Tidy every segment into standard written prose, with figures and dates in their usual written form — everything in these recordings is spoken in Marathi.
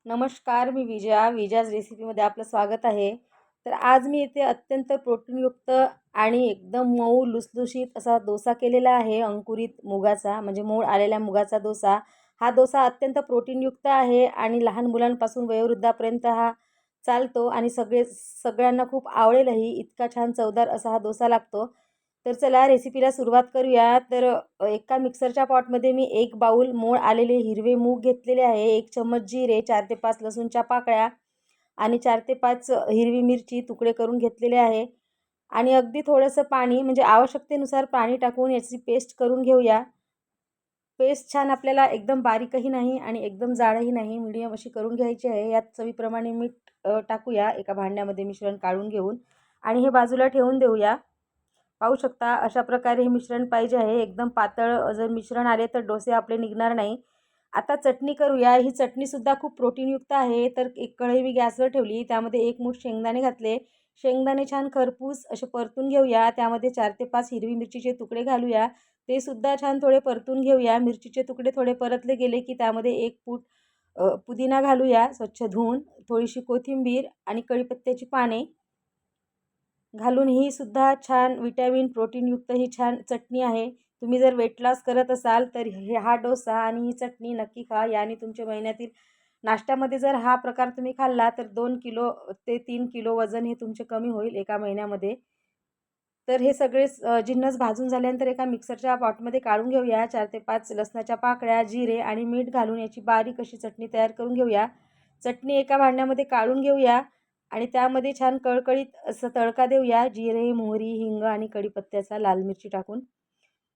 नमस्कार, मी विजाज रेसिपीमध्ये आपलं स्वागत आहे. तर आज मी इथे अत्यंत प्रोटीनयुक्त आणि एकदम मऊ लुसलुशीत असा डोसा केलेला आहे. अंकुरित मुगाचा म्हणजे मूळ आलेल्या मुगाचा डोसा. हा डोसा अत्यंत प्रोटीनयुक्त आहे आणि लहान मुलांपासून वयोवृद्धापर्यंत हा चालतो आणि सगळ्यांना खूप आवडेलही. इतका छान चवदार असा हा डोसा लागतो. तर चला रेसिपीला सुरुवात करूया. तर एका मिक्सरच्या पॉटमध्ये मी 1 बाउल मोड आलेले हिरवे मूग घेतलेले आहे, 1 चम्मच जिरे, 4 ते 5 लसूणच्या पाकळ्या आणि 4 ते 5 हिरवी मिरची तुकडे करून घेतलेले आहे आणि अगदी थोडंसं पाणी म्हणजे आवश्यकतेनुसार पाणी टाकून याची पेस्ट करून घेऊया. पेस्ट छान आपल्याला एकदम बारीकही नाही आणि एकदम जाडही नाही, मीडियम अशी करून घ्यायची आहे. यात चवीप्रमाणे मीठ टाकूया एका भांड्यामध्ये मिश्रण काढून घेऊन आणि हे बाजूला ठेवून देऊया. पाहू शकता अशा प्रकारे हे मिश्रण पाहिजे आहे. एकदम पातळ जर मिश्रण आले तर डोसे आपले निघणार नाही. आता चटणी करूया. ही चटणीसुद्धा खूप प्रोटीनयुक्त आहे. तर एक कढई मी गॅसवर ठेवली. त्यामध्ये 1 मूठ शेंगदाणे घातले. शेंगदाणे छान खरपूस असे परतून घेऊया. त्यामध्ये 4 ते 5 हिरवी मिरचीचे तुकडे घालूया. ते सुद्धा छान थोडे परतून घेऊया. मिरचीचे तुकडे थोडे परतले गेले की त्यामध्ये 1 फूट पुदिना घालूया स्वच्छ धुवून. थोडीशी कोथिंबीर आणि कढीपत्त्याची पाने घालून ही सुद्धा छान विटॅमिन प्रोटीनयुक्त ही छान चटणी आहे. तुम्ही जर वेट लॉस करत असाल तर हा डोसा आणि ही चटणी नक्की खा. याने तुमच्या महिन्यातील नाश्त्यामध्ये जर हा प्रकार तुम्ही खाल्ला तर 2 किलो ते 3 किलो वजन हे तुमचे कमी होईल एका महिन्यामध्ये. तर हे सगळे जिन्नस भाजून झाल्यानंतर एका मिक्सरच्या पॉटमध्ये काढून घेऊया. 4 ते 5 लसणाच्या पाकळ्या, जिरे आणि मीठ घालून याची बारीक अशी चटणी तयार करून घेऊया. चटणी एका भांड्यामध्ये काढून घेऊया आणि त्यामध्ये छान कळकळीत असं तडका देऊया. जिरे, मोहरी, हिंग आणि कढीपत्त्याचा लाल मिरची टाकून.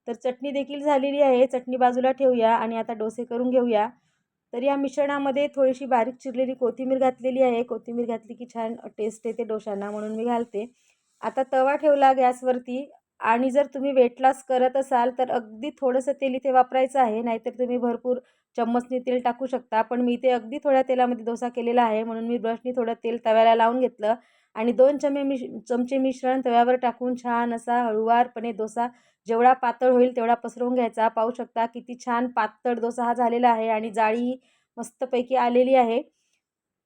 तर चटणी देखील झालेली आहे. चटणी बाजूला ठेवूया आणि आता डोसे करून घेऊया. तर या मिश्रणामध्ये थोडीशी बारीक चिरलेली कोथिंबीर घातलेली आहे. कोथिंबीर घातली की छान टेस्ट येते डोशांना म्हणून मी घालते. आता तवा ठेवला गॅसवरती आणि जर तुम्ही वेट लॉस करत असाल तर अगदी थोडंसं तेल इथे वापरायचं आहे. नाहीतर तुम्ही भरपूर चम्मचने तेल टाकू शकता. पण मी इथे अगदी थोड्या तेलामध्ये डोसा केलेला आहे म्हणून मी ब्रशनी थोडं तेल तव्याला लावून घेतलं आणि 2 चमचे मिश्रण तव्यावर टाकून छान असा हळूवारपणे डोसा जेवढा पातळ होईल तेवढा पसरवून घ्यायचा. पाहू शकता किती छान पातळ डोसा हा झालेला आहे आणि जाळी मस्तपैकी आलेली आहे.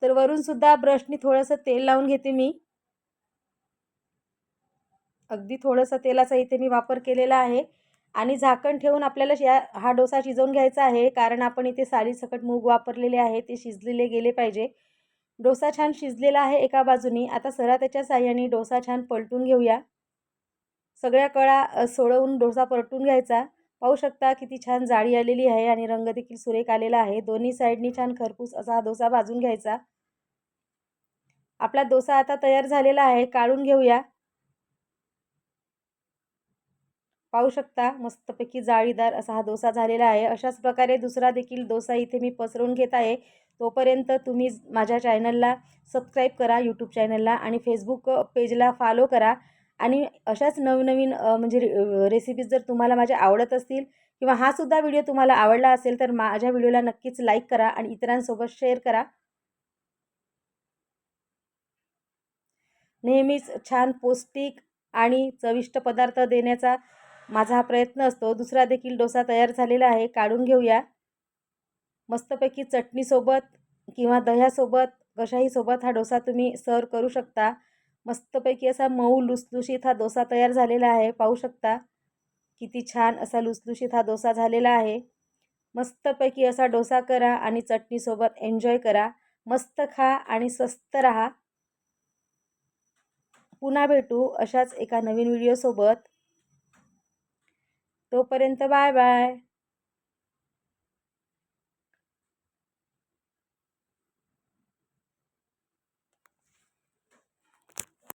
तर वरून सुद्धा ब्रशनी थोडंसं तेल लावून घेते मी. अगदी थोडंसं तेलाचा इथे मी वापर केलेला आहे आणि झाकण ठेवून आपल्याला हा डोसा शिजवून घ्यायचा आहे. कारण आपण इथे सालीसकट मूग वापरलेले आहे, ते शिजलेले गेले पाहिजे. डोसा छान शिजलेला आहे एका बाजूनी. आता त्याच्या साहाय्याने डोसा छान पलटून घेऊया. सगळ्या कळा सोडवून डोसा परतून घ्यायचा. पाहू शकता किती छान जाळी आलेली आहे आणि रंग देखील सुरेख आलेला आहे. दोन्ही साईडनी छान खरपूस असा हा डोसा भाजून घ्यायचा. आपला डोसा आता तयार झालेला आहे. काढून घेऊया. पाहू शकता मस्तपैकी जाळीदार असा हा डोसा झालेला आहे. अशाच प्रकारे दुसरा देखील डोसा इथे मी पसरवून घेत आहे. तोपर्यंत तुम्ही माझ्या चॅनलला सबस्क्राईब करा, यूट्यूब चॅनलला आणि फेसबुक पेजला फॉलो करा आणि अशाच नवनवीन म्हणजे रेसिपीज जर तुम्हाला माझ्या आवडत असतील किंवा हा सुद्धा व्हिडिओ तुम्हाला आवडला असेल तर माझ्या व्हिडिओला नक्कीच लाईक करा आणि इतरांसोबत शेअर करा. नेहमीच छान पौष्टिक आणि चविष्ट पदार्थ देण्याचा माझा हा प्रयत्न असतो. दुसरा देखील डोसा तयार झालेला आहे. काढून घेऊया. मस्तपैकी चटणीसोबत किंवा दह्यासोबत कशाही सोबत हा डोसा तुम्ही सर्व करू शकता. मस्तपैकी असा मऊ लुसलुशीत हा डोसा तयार झालेला आहे. पाहू शकता किती छान असा लुसलुशीत हा डोसा झालेला आहे. मस्तपैकी असा डोसा करा आणि चटणीसोबत एन्जॉय करा. मस्त खा आणि स्वस्त राहा. पुन्हा भेटू अशाच एका नवीन व्हिडिओसोबत. तोपर्यंत बाय बाय.